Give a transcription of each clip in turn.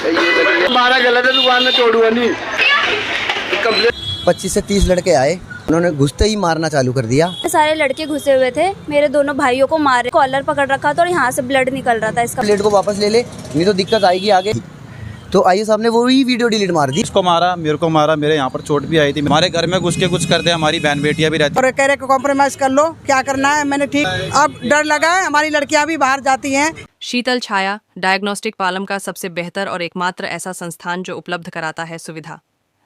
हमारा गलत है, दुकान में तोड़ूंगा नहीं। 25 से 30 लड़के आए, उन्होंने घुसते ही मारना चालू कर दिया। सारे लड़के घुसे हुए थे, मेरे दोनों भाइयों को मारे, कॉलर पकड़ रखा था और यहाँ से ब्लड निकल रहा था। इसका प्लेट को वापस ले ले, नहीं तो दिक्कत आएगी आगे। तो आइए साहब ने वही वीडियो डिलीट मार दी। उसको मारा, मेरे को मारा, मेरे यहाँ पर चोट भी आई थी। हमारे घर में घुस के कुछ करते, हमारी बहन बेटियां भी रहती। और कह रहे कॉम्प्रोमाइज कर लो, क्या करना है। मैंने ठीक, अब डर लगा है, हमारी लड़कियां भी बाहर जाती हैं। शीतल छाया डायग्नोस्टिक पालम का सबसे बेहतर और एकमात्र ऐसा संस्थान जो उपलब्ध कराता है सुविधा।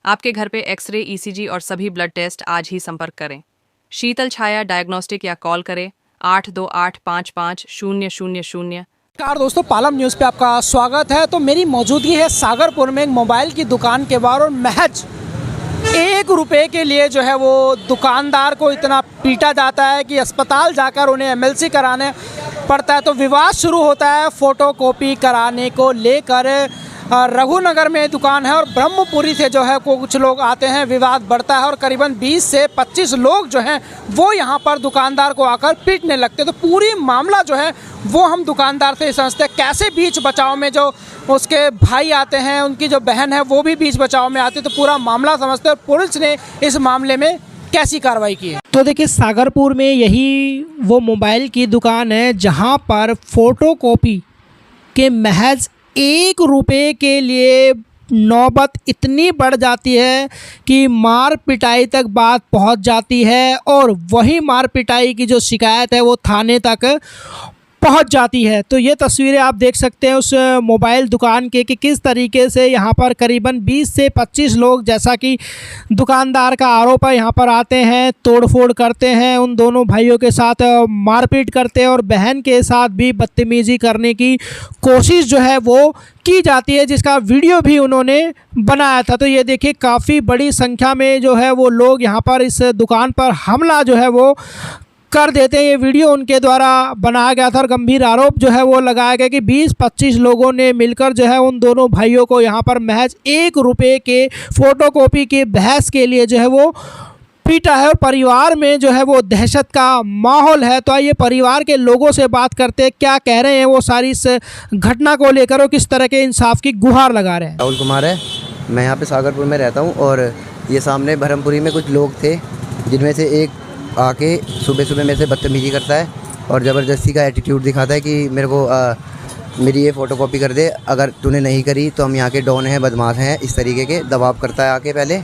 आपके घर पे एक्सरे, ईसीजी और सभी ब्लड टेस्ट आज ही संपर्क करें। शीतल छाया डायग्नोस्टिक या कॉल करें 82855000। नमस्कार दोस्तों, पालम न्यूज़ पे आपका स्वागत है। तो मेरी मौजूदगी है सागरपुर में एक मोबाइल की दुकान के बाहर, और महज 1 रुपये के लिए जो है वो दुकानदार को इतना पीटा जाता है कि अस्पताल जाकर उन्हें एमएलसी कराने पड़ता है। तो विवाद शुरू होता है फोटोकॉपी कराने को लेकर। रघुनगर में दुकान है और ब्रह्मपुरी से जो है कुछ लोग आते हैं, विवाद बढ़ता है और करीबन 20 से 25 लोग जो हैं वो यहाँ पर दुकानदार को आकर पीटने लगते हैं। तो पूरी मामला जो है वो हम दुकानदार से समझते हैं, कैसे बीच बचाव में जो उसके भाई आते हैं, उनकी जो बहन है वो भी बीच बचाव में आती है। तो पूरा मामला समझते हैं और पुलिस ने इस मामले में कैसी कार्रवाई की है। तो देखिए, सागरपुर में यही वो मोबाइल की दुकान है जहाँ पर फोटोकॉपी के महज 1 रुपये के लिए नौबत इतनी बढ़ जाती है कि मार पिटाई तक बात पहुंच जाती है, और वही मार पिटाई की जो शिकायत है वो थाने तक पहुंच जाती है। तो ये तस्वीरें आप देख सकते हैं उस मोबाइल दुकान के कि किस तरीके से यहाँ पर करीबन 20 से 25 लोग, जैसा कि दुकानदार का आरोप है, यहाँ पर आते हैं, तोड़फोड़ करते हैं, उन दोनों भाइयों के साथ मारपीट करते हैं और बहन के साथ भी बदतमीज़ी करने की कोशिश जो है वो की जाती है, जिसका वीडियो भी उन्होंने बनाया था। तो ये देखिए, काफ़ी बड़ी संख्या में जो है वो लोग यहाँ पर इस दुकान पर हमला जो है वो कर देते हैं। ये वीडियो उनके द्वारा बनाया गया था और गंभीर आरोप जो है वो लगाया गया कि 20-25 लोगों ने मिलकर जो है उन दोनों भाइयों को यहाँ पर महज 1 रुपये के फोटोकॉपी के बहस के लिए जो है वो पीटा है, और परिवार में जो है वो दहशत का माहौल है। तो आइए परिवार के लोगों से बात करते हैं, क्या कह रहे हैं वो सारी इस घटना को लेकर और किस तरह के इंसाफ की गुहार लगा रहे हैं। राहुल कुमार है, मैं यहाँ पे सागरपुर में रहता हूँ, और ये सामने ब्रह्मपुरी में कुछ लोग थे जिनमें से एक आके सुबह सुबह मेरे से बदतमीज़ी करता है और ज़बरदस्ती का एटीट्यूड दिखाता है कि मेरे को मेरी ये फ़ोटोकॉपी कर दे, अगर तूने नहीं करी तो हम यहाँ के डॉन हैं, बदमाश हैं, इस तरीके के दबाव करता है आके पहले।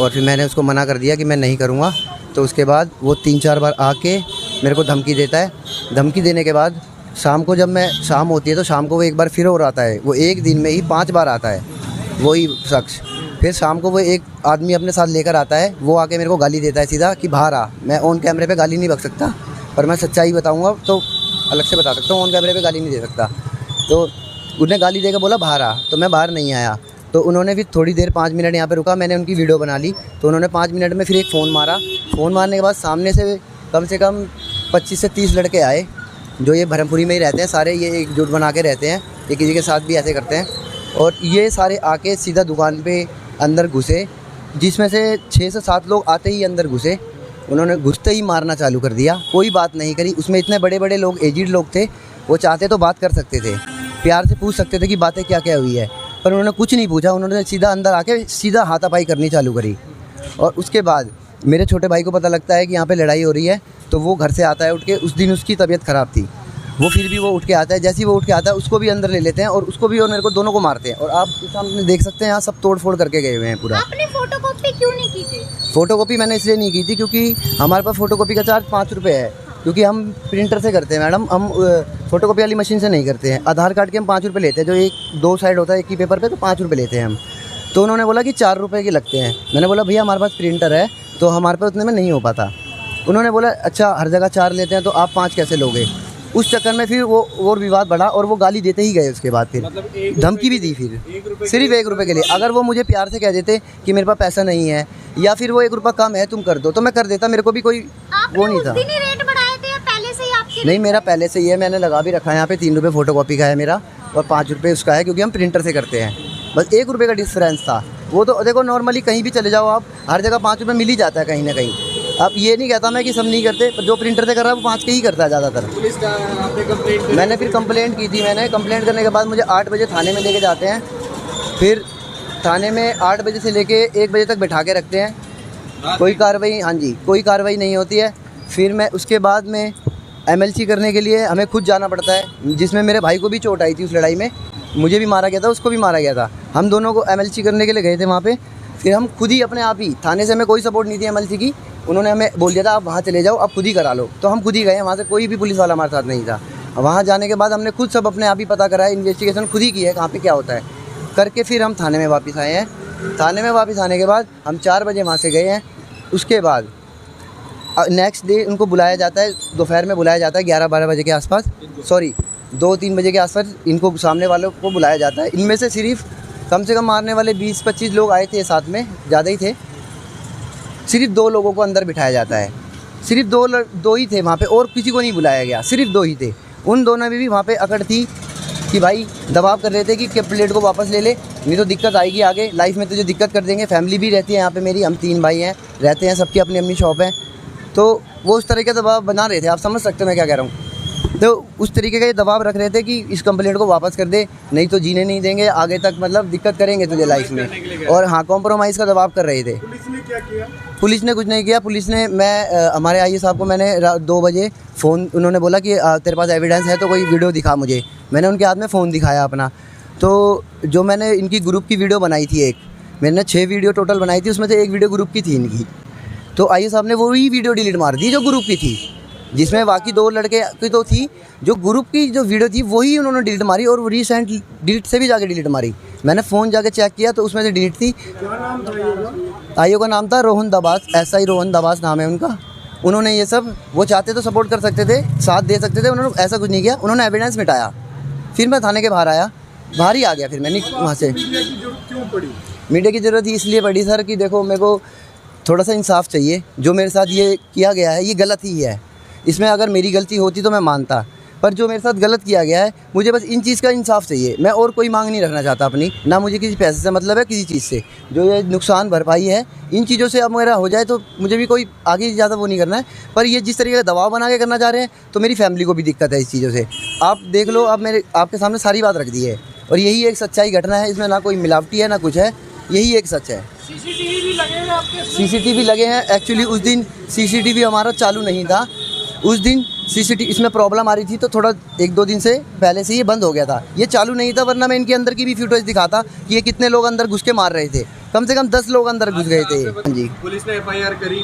और फिर मैंने उसको मना कर दिया कि मैं नहीं करूँगा। तो उसके बाद वो 3-4 बार आके मेरे को धमकी देता है। धमकी देने के बाद शाम को, जब मैं शाम होती है तो शाम को वो एक बार फिर और आता है। वो एक दिन में ही 5 बार आता है वही शख्स। फिर शाम को वो एक आदमी अपने साथ लेकर आता है, वो आके मेरे को गाली देता है सीधा कि बाहर आ। मैं ऑन कैमरे पे गाली नहीं बक सकता, पर मैं सच्चाई बताऊंगा तो अलग से बता सकता हूँ, ऑन कैमरे पे गाली नहीं दे सकता। तो उन्हें गाली देकर बोला बाहर आ, तो मैं बाहर नहीं आया। तो उन्होंने फिर थोड़ी देर 5 मिनट यहाँ पे रुका, मैंने उनकी वीडियो बना ली। तो उन्होंने 5 मिनट में फिर एक फ़ोन मारा। फ़ोन मारने के बाद सामने से कम 25 से 30 लड़के आए, जो ये ब्रह्मपुरी में ही रहते हैं सारे, ये एकजुट बना के रहते हैं, ये किसी के साथ भी ऐसे करते हैं। और ये सारे आके सीधा दुकान पे अंदर घुसे, जिसमें से 6 से 7 लोग आते ही अंदर घुसे। उन्होंने घुसते ही मारना चालू कर दिया, कोई बात नहीं करी। उसमें इतने बड़े बड़े लोग, एजिड लोग थे, वो चाहते तो बात कर सकते थे, प्यार से पूछ सकते थे कि बातें क्या क्या हुई है, पर उन्होंने कुछ नहीं पूछा। उन्होंने सीधा अंदर आके सीधा हाथापाई करनी चालू करी। और उसके बाद मेरे छोटे भाई को पता लगता है कि यहाँ पर लड़ाई हो रही है, तो वो घर से आता है उठ के। उस दिन उसकी तबीयत ख़राब थी, वो फिर भी वो उठ के आता है। जैसे ही वो उठ के आता है उसको भी अंदर ले लेते हैं, और उसको भी और मेरे को दोनों को मारते हैं। और आप सामने देख सकते हैं यहाँ सब तोड़-फोड़ करके गए हुए हैं पूरा। आपने फोटोकॉपी क्यों नहीं की थी? फ़ोटोकॉपी मैंने इसलिए नहीं की थी क्योंकि हमारे पास फ़ोटोकॉपी का चार्ज 5 रुपये है, क्योंकि हम प्रिंटर से करते हैं मैडम, हम फ़ोटोकॉपी वाली मशीन से नहीं करते हैं। आधार कार्ड के हम 5 रुपये लेते हैं, जो 2 साइड होता है एक ही पेपर पर, तो 5 रुपये लेते हैं हम। तो उन्होंने बोला कि 4 रुपये के लगते हैं। मैंने बोला भैया हमारे पास प्रिंटर है, तो हमारे पास उतने में नहीं हो पाता। उन्होंने बोला अच्छा हर जगह 4 लेते हैं तो आप 5 कैसे लोगे। उस चक्कर में फिर वो और विवाद बढ़ा, और वो गाली देते ही गए। उसके बाद फिर धमकी भी दी, फिर सिर्फ 1 रुपये के लिए। अगर वो मुझे प्यार से कह देते कि मेरे पास पैसा नहीं है, या फिर वो 1 रुपया कम है तुम कर दो, तो मैं कर देता, मेरे को भी कोई वो नहीं था। रेट बढ़ाए थे या पहले से ही आपके? नहीं, मेरा पहले से ही है, मैंने लगा भी रखा है यहाँ पे। 3 रुपये फ़ोटोकॉपी का है मेरा, और 5 रुपये उसका है, क्योंकि हम प्रिंटर से करते हैं। बस 1 रुपये का डिफरेंस था। वो तो देखो नॉर्मली कहीं भी चले जाओ आप, हर जगह 5 रुपये मिल ही जाता है कहीं ना कहीं। अब ये नहीं कहता मैं कि सब नहीं करते, पर जो प्रिंटर से कर रहा है वो 5 के ही करता है ज़्यादातर। पुलिस का आपने कंप्लेंट? मैंने फिर कंप्लेंट की थी। मैंने कंप्लेंट करने के बाद मुझे 8 बजे थाने में लेके जाते हैं। फिर थाने में 8 बजे से लेके 1 बजे तक बैठा के रखते हैं, कोई कार्रवाई, हाँ जी, कोई कार्रवाई नहीं होती है। फिर मैं उसके बाद में MLC करने के लिए हमें खुद जाना पड़ता है, जिसमें मेरे भाई को भी चोट आई थी उस लड़ाई में, मुझे भी मारा गया था, उसको भी मारा गया था। हम दोनों को MLC करने के लिए गए थे वहाँ पे। फिर हम खुद ही अपने आप ही, थाने से हमें कोई सपोर्ट नहीं थी MLC की, उन्होंने हमें बोल दिया था आप वहाँ चले जाओ, आप खुद ही करा लो। तो हम खुद ही गए, वहाँ से कोई भी पुलिस वाला हमारे साथ नहीं था। वहाँ जाने के बाद हमने खुद सब अपने आप ही पता करा है, इन्वेस्टिगेशन खुद ही की है कहाँ पे क्या होता है करके। फिर हम थाने में वापस आए हैं। थाने में वापस आने के बाद हम 4 बजे वहाँ से गए हैं। उसके बाद नेक्स्ट डे उनको बुलाया जाता है, दोपहर में बुलाया जाता है 11-12 बजे के आसपास, सॉरी 2-3 बजे के आसपास इनको सामने वालों को बुलाया जाता है। इनमें से सिर्फ कम से कम मारने वाले 20-25 लोग आए थे साथ में, ज़्यादा ही थे। सिर्फ 2 लोगों को अंदर बिठाया जाता है, सिर्फ दो ही थे वहाँ पे, और किसी को नहीं बुलाया गया, सिर्फ 2 ही थे। उन दोनों में भी वहाँ पे अकड़ थी कि भाई दबाव कर रहे थे कि प्लेट को वापस ले ले, नहीं तो दिक्कत आएगी आगे लाइफ में, तुझे दिक्कत कर देंगे। फैमिली भी रहती है यहाँ पे मेरी, हम 3 भाई हैं, रहते हैं, सबकी अपनी अपनी शॉप है। तो वो उस तरीके का दबाव बना रहे थे, आप समझ सकते हो मैं क्या कह रहा हूँ। तो उस तरीके का ये दबाव रख रहे थे कि इस कंप्लेंट को वापस कर दे, नहीं तो जीने नहीं देंगे आगे तक, मतलब दिक्कत करेंगे तुझे लाइफ में। और हाँ, कॉम्प्रोमाइज़ का दबाव कर रहे थे। पुलिस ने क्या किया? पुलिस ने कुछ नहीं किया। पुलिस ने हमारे IAS साहब को मैंने 2 बजे फ़ोन, उन्होंने बोला कि तेरे पास एविडेंस है तो कोई वीडियो दिखा मुझे। मैंने उनके हाथ में फ़ोन दिखाया अपना। तो जो मैंने इनकी ग्रुप की वीडियो बनाई थी, एक मैंने 6 वीडियो टोटल बनाई थी, उसमें से 1 वीडियो ग्रुप की थी इनकी। तो IAS साहब ने वही वीडियो डिलीट मार दी जो ग्रुप की थी, जिसमें बाकी 2 लड़के की तो थी, जो ग्रुप की जो वीडियो थी वही उन्होंने डिलीट मारी, और वो रिसेंट डिलीट से भी जाके डिलीट मारी। मैंने फ़ोन जाके चेक किया तो उसमें से डिलीट थी। क्या नाम था? आईओ का नाम था रोहन दबास, SI रोहन दबास नाम है उनका। उन्होंने ये सब, वो चाहते तो सपोर्ट कर सकते थे, साथ दे सकते थे, उन्होंने ऐसा कुछ नहीं किया। उन्होंने एविडेंस मिटाया। फिर मैं थाने के बाहर आया, बाहर ही आ गया फिर मैंने वहाँ से। मीडिया की जरूरत क्यों पड़ी? मीडिया की ज़रूरत इसलिए पड़ी सर कि देखो, मेरे को थोड़ा सा इंसाफ चाहिए। जो मेरे साथ ये किया गया है ये गलत ही है। इसमें अगर मेरी गलती होती तो मैं मानता, पर जो मेरे साथ गलत किया गया है, मुझे बस इन चीज़ का इंसाफ चाहिए। मैं और कोई मांग नहीं रखना चाहता अपनी, ना मुझे किसी पैसे से मतलब है, किसी चीज़ से। जो ये नुकसान भरपाई है, इन चीज़ों से अब मेरा हो जाए तो मुझे भी कोई आगे ज़्यादा वो नहीं करना है। पर ये जिस तरीके का दबाव बना के करना चाह रहे हैं, तो मेरी फैमिली को भी दिक्कत है इस चीज़ों से। आप देख लो, आप मेरे आपके सामने सारी बात रख दी है, और यही एक सच्चाई घटना है। इसमें ना कोई मिलावटी है ना कुछ है, यही एक सच है। CCTV लगे हैं। एक्चुअली उस दिन CCTV हमारा चालू नहीं था। उस दिन CCTV इसमें प्रॉब्लम आ रही थी, तो थोड़ा 1-2 दिन से पहले से ये बंद हो गया था। ये चालू नहीं था, वरना मैं इनके अंदर की भी फुटेज दिखाता कि ये कितने लोग अंदर घुस के मार रहे थे। कम से कम 10 लोग अंदर घुस गए थे। हाँ जी। पुलिस ने FIR करी?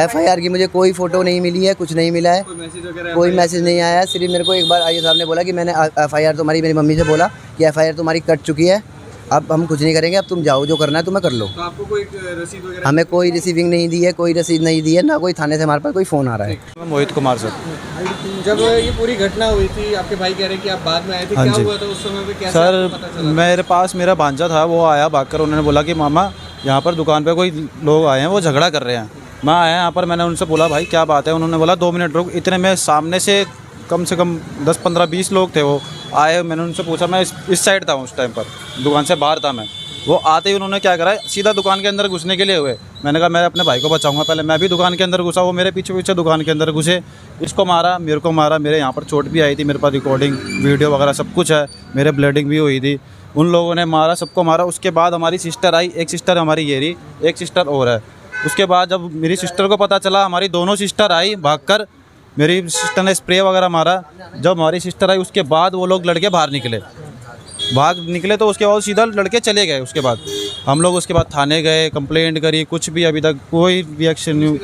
FIR की मुझे कोई फ़ोटो नहीं मिली है, कुछ नहीं मिला है, कोई मैसेज नहीं आया है। सिर्फ मेरे को एक बार IAS साहब ने बोला कि मैंने FIR तुम्हारी, मेरी मम्मी से बोला कि FIR तुम्हारी कट चुकी है, अब हम कुछ नहीं करेंगे, अब तुम जाओ, जो करना है तुम्हें कर लो। तो आपको कोई रसीद वगैरह? हमें कोई रिसीविंग नहीं दी है, कोई रसीद नहीं दी है, ना कोई थाने से हमारे पास कोई फ़ोन आ रहा है। मोहित कुमार सर। जब ये पूरी घटना हुई थी, आपके भाई कह रहे हैं कि आप बाद में आए थे, हाँ क्या जी। हुआ था उस समय पे? क्या सर पता चला? मेरे पास मेरा भांजा था, वो आया भागकर, उन्होंने बोला कि मामा यहाँ पर दुकान पे कोई लोग आए हैं, वो झगड़ा कर रहे हैं। मैं आया यहाँ पर, मैंने उनसे बोला भाई क्या बात है। उन्होंने बोला 2 मिनट रुक। इतने में सामने से कम 10-15-20 लोग थे, वो आए। मैंने उनसे पूछा, मैं इस साइड था उस टाइम पर, दुकान से बाहर था मैं। वो आते ही उन्होंने क्या करा, सीधा दुकान के अंदर घुसने के लिए हुए। मैंने कहा मैं अपने भाई को बचाऊंगा पहले। मैं भी दुकान के अंदर घुसा, वो मेरे पीछे पीछे दुकान के अंदर घुसे। इसको मारा, मेरे को मारा, मेरे यहाँ पर चोट भी आई थी, मेरे पास रिकॉर्डिंग वीडियो वगैरह सब कुछ है, मेरे ब्लीडिंग भी हुई थी। उन लोगों ने मारा, सबको मारा। उसके बाद हमारी सिस्टर आई, एक सिस्टर हमारी ये रही, एक सिस्टर और है। उसके बाद जब मेरी सिस्टर को पता चला, हमारी दोनों सिस्टर आई भागकर, मेरी सिस्टर ने स्प्रे वगैरह मारा। जब हमारी सिस्टर आई, उसके बाद वो लोग लड़के बाहर निकले तो उसके बाद सीधा लड़के चले गए। उसके बाद हम लोग उसके बाद थाने गए, कंप्लेंट करी, कुछ भी अभी तक कोई रिएक्शन नहीं,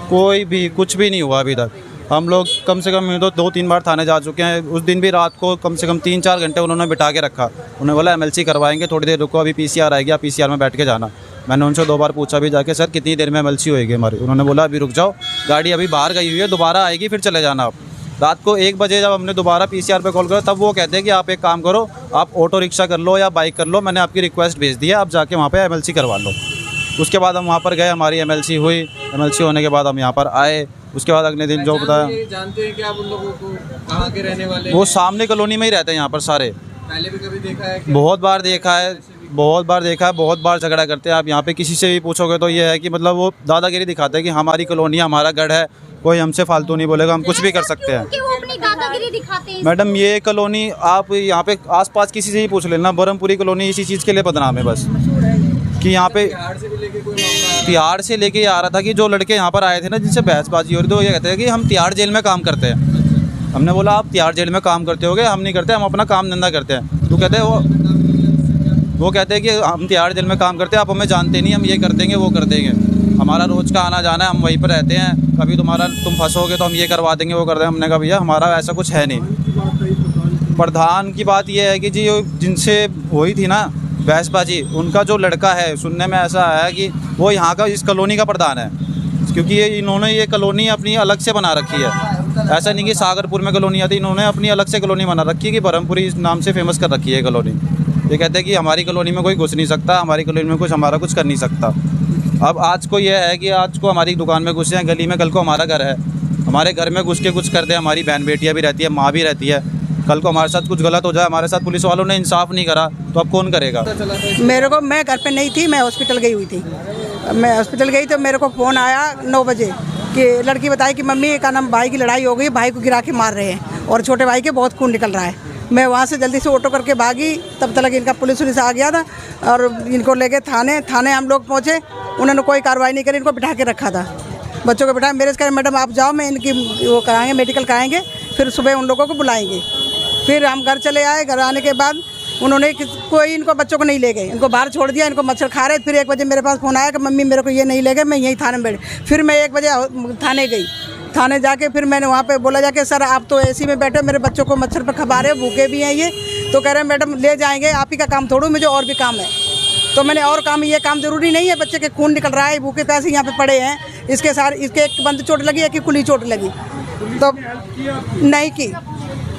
कोई भी कुछ भी नहीं हुआ अभी तक। हम लोग कम से कम 2-3 बार थाने जा चुके हैं। उस दिन भी रात को कम से कम 3-4 घंटे उन्होंने बिठा के रखा। उन्होंने बोला MLC करवाएंगे, थोड़ी देर रुको, अभी PCR आएगी, आप PCR में बैठ के जाना। मैंने उनसे 2 बार पूछा भी जाके, सर कितनी देर में MLC होएगी हमारी? उन्होंने बोला अभी रुक जाओ, गाड़ी अभी बाहर गई हुई है, दोबारा आएगी, फिर चले जाना आप। रात को 1 बजे जब हमने दोबारा PCR पे कॉल करा, तब वो कहते हैं कि आप एक काम करो, आप ऑटो रिक्शा कर लो या बाइक कर लो, मैंने आपकी रिक्वेस्ट भेज दी है, आप जाके वहाँ पे MLC करवा लो। उसके बाद हम वहाँ पर गए, हमारी MLC हुई। MLC होने के बाद हम यहाँ पर आए। उसके बाद अगले दिन जो बताया, जानते हैं कि आप उन लोगों को कहाँ के रहने वाले हैं? वो सामने कॉलोनी में ही रहते हैं यहाँ पर सारे। पहले भी कभी देखा है क्या? बहुत बार देखा है, बहुत बार झगड़ा करते हैं। आप यहाँ पे किसी से भी पूछोगे तो ये है कि मतलब वो दादागिरी दिखाते हैं कि हमारी कॉलोनी, हमारा गढ़ है, कोई हमसे फालतू नहीं बोलेगा, हम कुछ भी कर सकते हैं। अपनी दादागिरी दिखाते हैं। मैडम ये कॉलोनी आप यहाँ पे आसपास किसी से ही पूछ लेना, बरहमपुरी कॉलोनी इसी चीज़ के लिए बदनाम है बस, कि यहाँ पे तिहाड़ से लेके आ रहा था कि जो लड़के यहाँ पर आए थे ना जिनसे बहसबाजी हो रही थी, वो ये कहते हैं कि हम तिहाड़ जेल में काम करते हैं। हमने बोला आप तिहाड़ जेल में काम करते होगे, हम नहीं करते, हम अपना काम धंधा करते हैं। तो कहते हैं वो कहते हैं कि हम तिहाड़ जेल में काम करते हैं, आप हमें जानते नहीं, हम ये कर देंगे वो कर देंगे, हमारा रोज़ का आना जाना है, हम वहीं पर रहते हैं, कभी तुम फंसोगे तो हम ये करवा देंगे वो कर देंगे। हमने कहा भैया हमारा ऐसा कुछ है नहीं। प्रधान की बात ये है कि जी जिनसे हुई थी ना बहसबाजी, उनका जो लड़का है, सुनने में ऐसा आया कि वो यहाँ का इस कॉलोनी का प्रधान है, क्योंकि इन्होंने ये कॉलोनी अपनी अलग से बना रखी है। ऐसा नहीं कि सागरपुर में कॉलोनी आती, इन्होंने अपनी अलग से कॉलोनी बना रखी है कि बरहमपुरी इस नाम से फेमस कर रखी है कॉलोनी। ये कहते हैं कि हमारी कॉलोनी में कोई घुस नहीं सकता, हमारी कॉलोनी में हमारा कुछ कर नहीं सकता। अब आज को यह है कि आज को हमारी दुकान में घुसे हैं गली में, कल को हमारा घर है, हमारे घर में घुस के कुछ करते हैं। हमारी बहन बेटियाँ भी रहती है, माँ भी रहती है, कल को हमारे साथ कुछ गलत हो जाए, हमारे साथ पुलिस वालों ने इंसाफ नहीं करा तो अब कौन करेगा। मैं घर पे नहीं थी, मैं हॉस्पिटल गई हुई थी। मैं हॉस्पिटल गई तो मेरे को फ़ोन आया 9 बजे कि लड़की बताई कि मम्मी का नाम भाई की लड़ाई हो गई, भाई को गिरा के मार रहे हैं और छोटे भाई के बहुत खून निकल रहा है। मैं वहाँ से जल्दी से ऑटो करके भागी, तब तक इनका पुलिस आ गया था और इनको लेके थाने हम लोग पहुँचे। उन्होंने कोई कार्रवाई नहीं करी, इनको बिठा के रखा था, बच्चों को बिठाया। मेरे से कहे मैडम आप जाओ, मैं इनकी वो कराएंगे, मेडिकल कराएंगे, फिर सुबह उन लोगों को बुलाएंगे। फिर हम घर चले आए। घर आने के बाद उन्होंने कोई इनको बच्चों को नहीं ले गए, इनको बाहर छोड़ दिया, इनको मच्छर खा रहे। फिर 1 बजे मेरे पास फ़ोन आया कि मम्मी मेरे को ये नहीं ले गए, मैं यहीं थाने में बैठे। फिर मैं 1 बजे थाने गई। थाने जाके फिर मैंने वहाँ पे बोला जाके सर आप तो एसी में बैठे, मेरे बच्चों को मच्छर पे खबा रहे हो, भूखे भी हैं ये। तो कह रहे हैं मैडम ले जाएंगे, आप ही का काम थोड़ू, मुझे और भी काम है। तो मैंने और काम, ये काम ज़रूरी नहीं है, बच्चे के खून निकल रहा है, भूखे प्यासे यहाँ पे पड़े हैं, इसके साथ इसके एक बंद चोट लगी, एक की खुली चोट लगी, तो नहीं की।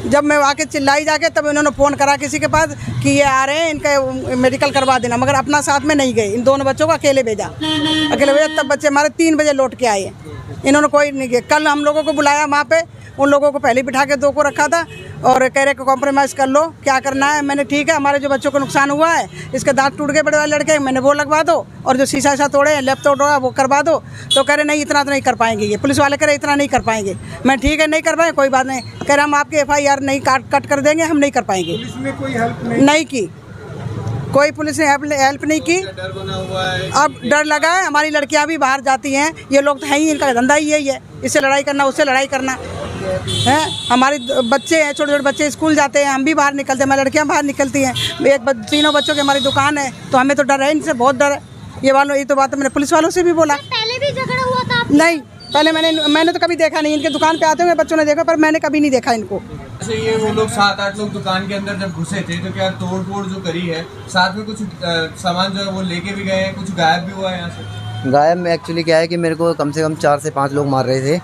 जब मैं आके चिल्लाई जाके तब इन्होंने फ़ोन करा किसी के पास कि ये आ रहे हैं, इनका मेडिकल करवा देना, मगर अपना साथ में नहीं गए। इन दोनों बच्चों को अकेले भेजा। तब बच्चे हमारे 3 बजे लौट के आए। इन्होंने कोई नहीं किया। कल हम लोगों को बुलाया वहाँ पे, उन लोगों को पहले बिठा के 2 को रखा था और कह रहे कॉम्प्रोमाइज़ कर लो, क्या करना है। मैंने ठीक है, हमारे जो बच्चों को नुकसान हुआ है, इसके दांत टूट गए बड़े वाले लड़के, मैंने वो लगवा दो, और जो शीशा सा तोड़े हैं, लैपटॉप तोड़ा वो करवा दो। तो कह रहे नहीं इतना तो नहीं कर पाएंगे, ये पुलिस वाले कह रहे इतना नहीं कर पाएंगे। मैं ठीक है नहीं कर पाएंगे, कोई बात नहीं। कह रहे हम आपकी FIR नहीं कट कर देंगे, हम नहीं कर पाएंगे। पुलिस ने कोई हेल्प नहीं की, कोई पुलिस ने हेल्प नहीं की। अब डर लगा है, हमारी लड़कियां भी बाहर जाती हैं, ये लोग तो हैं ही, इनका धंधा ही यही है, इससे लड़ाई करना उससे लड़ाई करना है। हमारे बच्चे हैं, छोटे छोटे बच्चे स्कूल जाते हैं, हम भी बाहर निकलते हैं, हमारी लड़कियां बाहर निकलती हैं। तीनों बच्चों की हमारी दुकान है, तो हमें तो डर है, इनसे बहुत डर है। ये तो बात मैंने पुलिस वालों से भी बोला। पहले भी झगड़ा हुआ था नहीं, पहले मैंने तो कभी देखा नहीं, इनके दुकान पे आते हुए बच्चों ने देखा, पर मैंने कभी नहीं देखा इनको। अच्छा, ये वो लोग 7-8 लोग दुकान के अंदर जब घुसे थे तो क्या तोड़ फोड़ जो करी है, साथ में कुछ सामान जो है वो लेके भी गए हैं, कुछ गायब भी हुआ है यहाँ से? गायब में एक्चुअली क्या है कि मेरे को कम से कम 4 से 5 लोग मार रहे थे,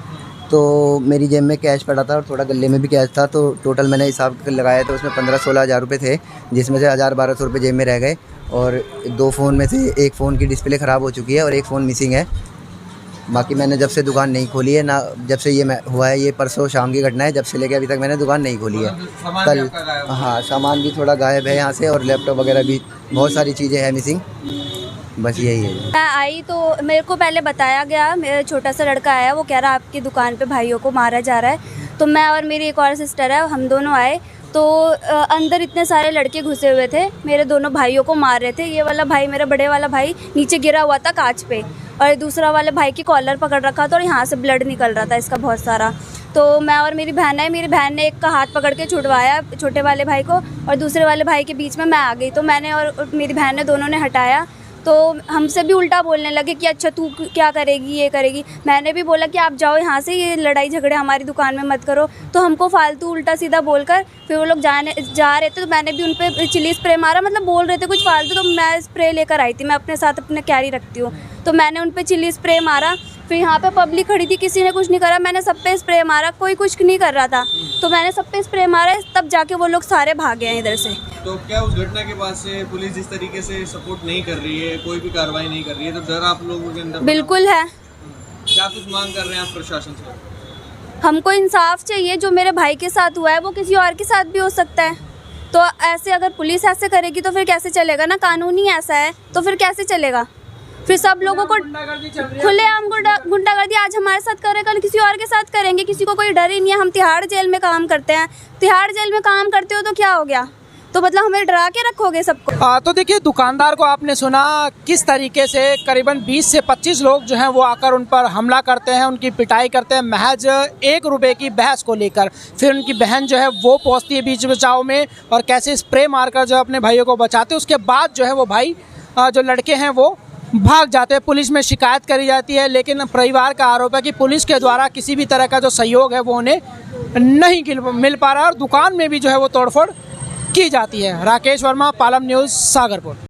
तो मेरी जेब में कैश पड़ा था और थोड़ा गले में भी कैश था, तो टोटल मैंने हिसाब लगाया तो उसमें 15-16 हज़ार रुपये थे, जिसमें से 1000-1200 रुपये जेब में रह गए। और 2 फ़ोन में से एक फ़ोन की डिस्प्ले ख़राब हो चुकी है और एक फ़ोन मिसिंग है। बाकी मैंने जब से दुकान नहीं खोली है ना, जब से ये हुआ है, ये परसों शाम की घटना है, जब से लेके अभी तक मैंने दुकान नहीं खोली है। कल हाँ, सामान भी थोड़ा गायब है यहाँ से और लैपटॉप वगैरह भी बहुत सारी चीज़ें हैं मिसिंग, बस यही है। मैं आई तो मेरे को पहले बताया गया, मेरा छोटा सा लड़का आया, वो कह रहा आपकी दुकान पे भाइयों को मारा जा रहा है। तो मैं और मेरी एक और सिस्टर है, हम दोनों आए तो अंदर इतने सारे लड़के घुसे हुए थे, मेरे दोनों भाइयों को मार रहे थे। ये वाला भाई, मेरा बड़े वाला भाई, नीचे गिरा हुआ था कांच पे, और दूसरा वाले भाई की कॉलर पकड़ रखा था और यहाँ से ब्लड निकल रहा था इसका बहुत सारा। तो मैं और मेरी बहन है, मेरी बहन ने एक का हाथ पकड़ के छुड़वाया छोटे वाले भाई को, और दूसरे वाले भाई के बीच में मैं आ गई, तो मैंने और मेरी बहन ने दोनों ने हटाया। तो हमसे भी उल्टा बोलने लगे कि अच्छा तू क्या करेगी, ये करेगी। मैंने भी बोला कि आप जाओ यहाँ से, ये लड़ाई झगड़े हमारी दुकान में मत करो। तो हमको फालतू उल्टा सीधा बोलकर फिर वो लोग जा रहे थे, तो मैंने भी उन पर चिली स्प्रे मारा, मतलब बोल रहे थे कुछ फालतू, तो मैं स्प्रे लेकर आई थी, मैं अपने साथ अपने कैरी रखती हूँ, तो मैंने उन पर चिली स्प्रे मारा। फिर यहाँ पे पब्लिक खड़ी थी, किसी ने कुछ नहीं करा, मैंने सब पे स्प्रे मारा, कोई कुछ नहीं कर रहा था, तो मैंने सब पे स्प्रे मारा, तब जाके वो लोग सारे भागे हैं इधर से। तो क्या उस घटना के बाद से पुलिस जिस तरीके से सपोर्ट नहीं कर रही है, कोई भी कार्रवाई नहीं कर रही है, तो डर आप लोगों के अंदर बिल्कुल है। क्या कुछ मांग कर रहे हैं आप प्रशासन से? हमको इंसाफ चाहिए, जो मेरे भाई के साथ हुआ है वो किसी और के साथ भी हो सकता है। तो ऐसे अगर पुलिस ऐसे करेगी तो फिर कैसे चलेगा ना, कानून ही ऐसा है, तो फिर कैसे चलेगा। फिर सब लोगों को खुलेआम गुंडागर्दी आज हमारे साथ कर रहे, कल किसी और के साथ करेंगे। किसी को कोई डर ही नहीं है। हम तिहाड़ जेल में काम करते हैं, तिहाड़ जेल में काम करते हो तो क्या हो गया? तो मतलब हमें डरा के रखोगे सबको? तो देखिए, दुकानदार को आपने सुना किस तरीके से करीबन 20 से 25 लोग जो हैं वो आकर उन पर हमला करते हैं, उनकी पिटाई करते हैं महज 1 रुपए की बहस को लेकर। फिर उनकी बहन जो है वो पहुंचती है बीच बचाव में और कैसे स्प्रे मारकर जो अपने भाइयों को बचाते हैं। उसके बाद जो है वो भाई जो लड़के हैं वो भाग जाते हैं। पुलिस में शिकायत करी जाती है, लेकिन परिवार का आरोप है कि पुलिस के द्वारा किसी भी तरह का जो सहयोग है वो उन्हें नहीं मिल पा रहा है और दुकान में भी जो है वो तोड़फोड़ की जाती है। राकेश वर्मा, पालम न्यूज़, सागरपुर।